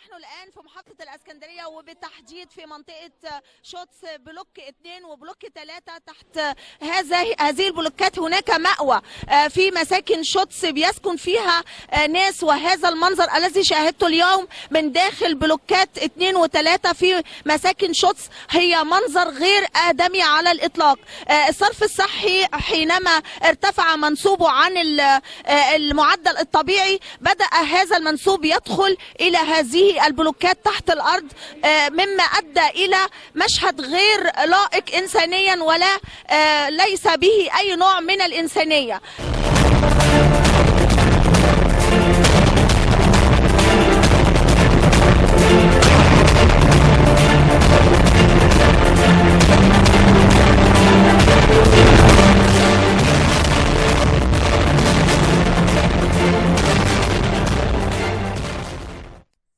نحن الآن في محافظة الإسكندرية وبالتحديد في منطقة شوتس بلوك 2 وبلوك 3. تحت هذه البلوكات هناك مأوى في مساكن شوتس بيسكن فيها ناس، وهذا المنظر الذي شاهدته اليوم من داخل بلوكات 2 و3 في مساكن شوتس هي منظر غير آدمي على الإطلاق. الصرف الصحي حينما ارتفع منسوبه عن المعدل الطبيعي بدأ هذا المنسوب يدخل إلى هذه البلوكات تحت الأرض، مما أدى إلى مشهد غير لائق إنسانيا ولا ليس به أي نوع من الإنسانية.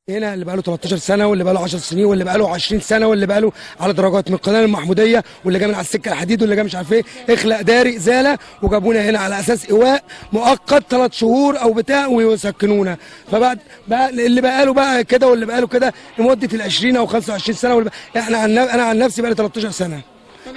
هنا اللي بقاله 13 سنه واللي بقاله 10 سنين واللي بقاله 20 سنه واللي بقاله على درجات من القناه المحموديه واللي جاي من على السكه الحديد واللي جاي مش عارف ايه، اخلق داري ازاله وجابونا هنا على اساس ايواء مؤقت 3 شهور او بتاع ويسكنونا. فبعد اللي بقاله بقى كده واللي بقاله كده لمده ال 20 او 25 سنه انا عن نفسي بقى لي 13 سنه.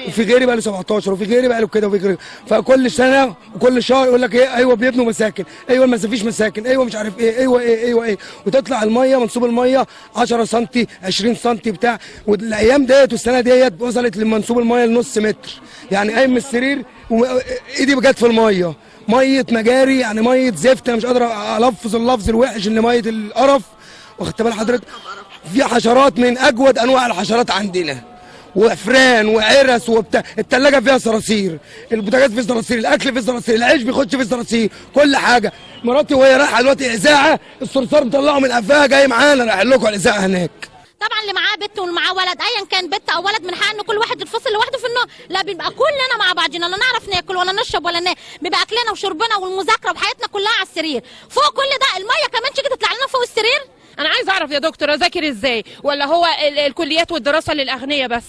وفي غيري بقى له 17 وفي غيري بقى له كده وفي غيري، فكل سنه وكل شهر يقول لك ايه، ايوه بيبنوا مساكن، ايوه ما فيش مساكن، ايوه مش عارف ايه، ايوه وتطلع الميه منسوب الميه 10 سم 20 سم بتاع. والايام ديت والسنه ديت وصلت لمنسوب الميه لنص متر، يعني قايم من السرير وايدي جت في الميه، ميه مجاري يعني ميه زفت. انا مش قادر الفظ اللفظ الوحش ان ميه القرف. واخدت بال حضرتك؟ في حشرات من اجود انواع الحشرات عندنا، وافران وعرس وبتاع. الثلاجه فيها صراصير، البوتاجاز فيه صراصير، الاكل فيه صراصير، العيش بيخش فيه صراصير، كل حاجه. مراتي وهي رايحه دلوقتي اذاعه الصرصار مطلعه من قفاها جاي معانا رايح لكم على الاذاعه هناك. طبعا اللي معاه بنت واللي معاه ولد ايا كان بنت او ولد من حق ان كل واحد يتفصل لوحده في النوم، لا بنبقى كلنا مع بعضنا، لا نعرف ناكل ولا نشرب ولا ننام، بيبقى اكلنا وشربنا والمذاكره وحياتنا كلها على السرير. فوق كل ده الميه كمان تيجي تطلع لنا فوق السرير. انا عايز اعرف يا دكتور اذاكر ازاي؟ ولا هو الكليات والدراسه للاغنياء بس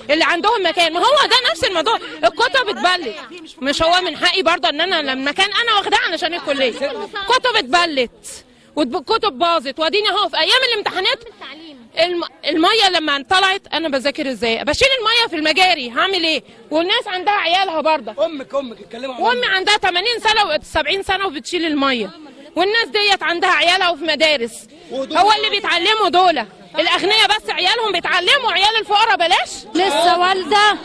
اللي عندهم مكان؟ ما هو ده نفس الموضوع، الكتب اتبلت. مش هو من حقي برضه ان انا لما كان انا واخداه علشان الكليه كتب اتبلت والكتب باظت، واديني اهو في ايام الامتحانات الميه لما طلعت انا بذاكر ازاي؟ بشيل الميه في المجاري، هعمل ايه؟ والناس عندها عيالها برضه. امك اتكلموا عن وامي عندها 80 سنه و70 سنه وبتشيل الميه، والناس ديت عندها عيالها وفي مدارس. هو اللي بيتعلموا دول الاغنياء بس عيالهم بيتعلموا، عيال الفقراء بلاش. لسه والده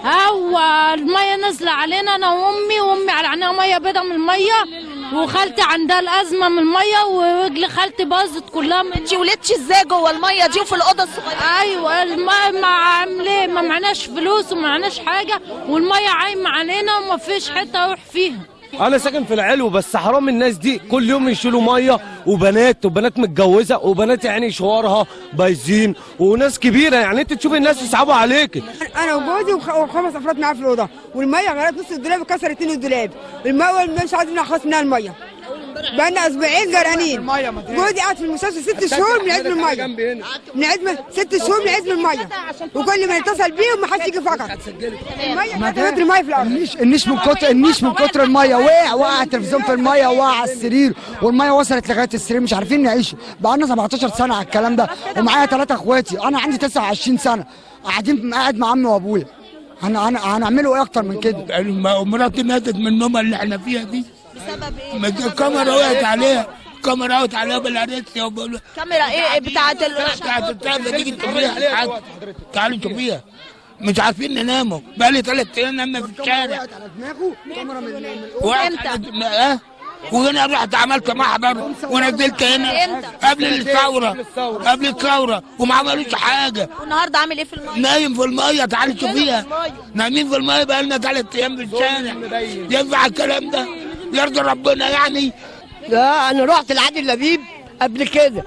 هو الميه نازله علينا انا وامي على عينها ميه بيضه من الميه، وخالتي عندها الازمه من الميه، ورجل خالتي باظت كلها. انتي ولدتي ازاي جوه الميه دي وفي الاوضه الصغيره؟ ايوه الميه ما معناش فلوس وما معناش حاجه، والميه عايمه علينا وما فيش حته اروح فيها. انا ساكن في العلو، بس حرام الناس دي كل يوم يشيلوا ميه، وبنات متجوزه وبنات يعني شوارها بايظين وناس كبيره، يعني انت تشوفي الناس يصعبوا عليك. انا وجوزي وخمس افراد معايا في الاوضه، والميه غرقت نص الدولاب وكسرت 2 الدولاب. الميه مش عايزين نخلص منها الميه، بقالنا اسبوعين جرقانين. جوزي قاعد في المستشفى 6 شهور من عزم الميه، من عزم 6 شهور من عزم الميه، وكل ما يتصل بيهم ما حدش يجي فقط. الميه في الارض. النيش من كتر الميه وقع التلفزيون في الميه ووقع على السرير، والميه وصلت لغايه السرير، مش عارفين نعيش. بقالنا 17 سنه على الكلام ده، ومعايا 3 اخواتي، انا عندي 29 سنه قاعد مع عمي وابويا. هنعملوا ايه اكتر من كده؟ مراتي ماتت من النومه اللي احنا فيها دي بسبب ايه؟ الكاميرا وقعت عليها، الكاميرا وقعت عليها بالعريس. كاميرا ايه بتاعت تيجي تشوفيها، تعالوا شوفيها. مش عارفين نناموا، بقالي 3 ايام نايمه في الشارع. وقعت على دماغه كاميرا من امتى؟ وهنا رحت عملت محضر ونزلت هنا قبل الثوره وما عملوش حاجه. والنهارده عامل ايه في الميه؟ نايم في الميه، تعالي شوفيها. نايمين في الميه بقالنا 3 ايام في الشارع. ينفع الكلام ده؟ يرضي ربنا يعني؟ لا انا رحت لعادل لبيب قبل كده،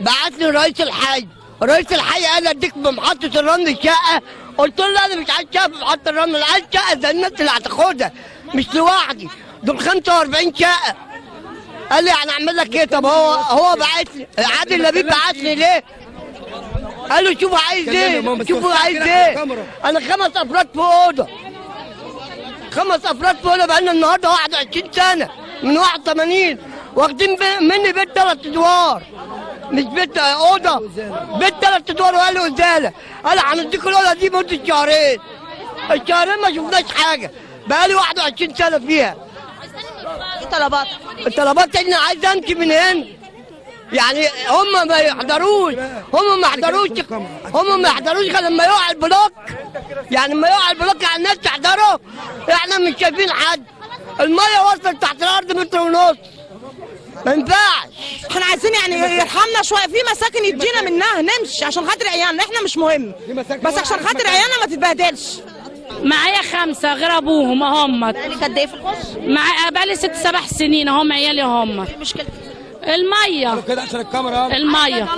بعت لي رئيس الحي قال اديك بمحطه الرمل الشقه. قلت له انا مش عايز شقه في محطه الرمل، انا عايز شقه زي الناس اللي هتاخدها، مش لوحدي، دول 45 شقه. قال لي يعني اعمل لك ايه؟ طب هو بعت لي، عادل لبيب بعت لي ليه؟ قال له شوفوا عايز ايه؟ انا 5 افراد في اوضه، 5 افراد في اوضه، بقالنا النهارده 21 سنه من 81 واخدين مني بيت 3 ادوار. مش بيت اوضه، بيت 3 ادوار وقال له ازاله. قال هنديك الاوضه دي مده شهرين. الشهرين ما شفناش حاجه، بقالي 21 سنه فيها. ايه طلباتك؟ الطلبات ان عايز امشي من هنا. يعني هم ما يحضروش، هم ما يحضروش غير لما يقع البلوك. يعني لما يقع البلوك على الناس تحضره. احنا مش شايفين حد. الميه وصلت تحت الارض 1.5 متر. ما ينفعش. احنا عايزين يعني يرحمنا شويه، في مساكن يدينا منها نمشي عشان خاطر عيالنا، احنا مش مهم بس عشان خاطر عيالنا ما تتبهدلش. معايا 5 غير ابوهم هم. بقالك قد ايه في الحوش؟ بقالي 6-7 سنين هم عيالي هم. ايه مشكلتك؟ الميه كده عشان الكاميرا. الميه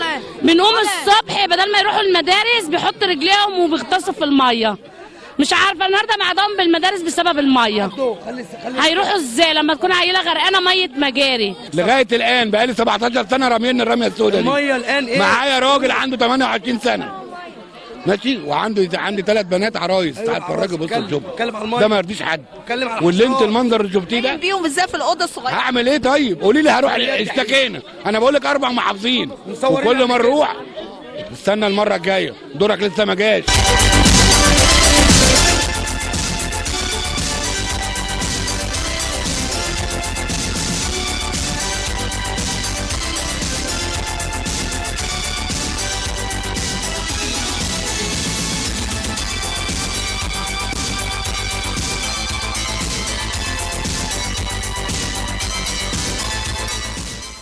بنقوم الصبح بدل ما يروحوا المدارس بيحطوا رجليهم وبيغطسوا في الميه. مش عارفه النهارده معدهم بالمدارس بسبب الميه. هيروحوا ازاي لما تكون عيله غرقانه ميه مجاري؟ لغايه الان بقالي 17 سنه راميين الرميه السوداء دي. الميه الان ايه؟ معايا راجل عنده 28 سنه ماشي، وعندي 3 بنات عرايس. تعال فرجي بص الجب ده ما يرضيش حد. واللي انت المنظر اللي شفتيه ده بيهم ازاي في الاوضه الصغيره؟ هعمل ايه طيب؟ قولي لي هروح اشتكينا. انا بقول لك 4 محافظين وكل ما نروح استنى المره الجايه دورك لسه ما جاش.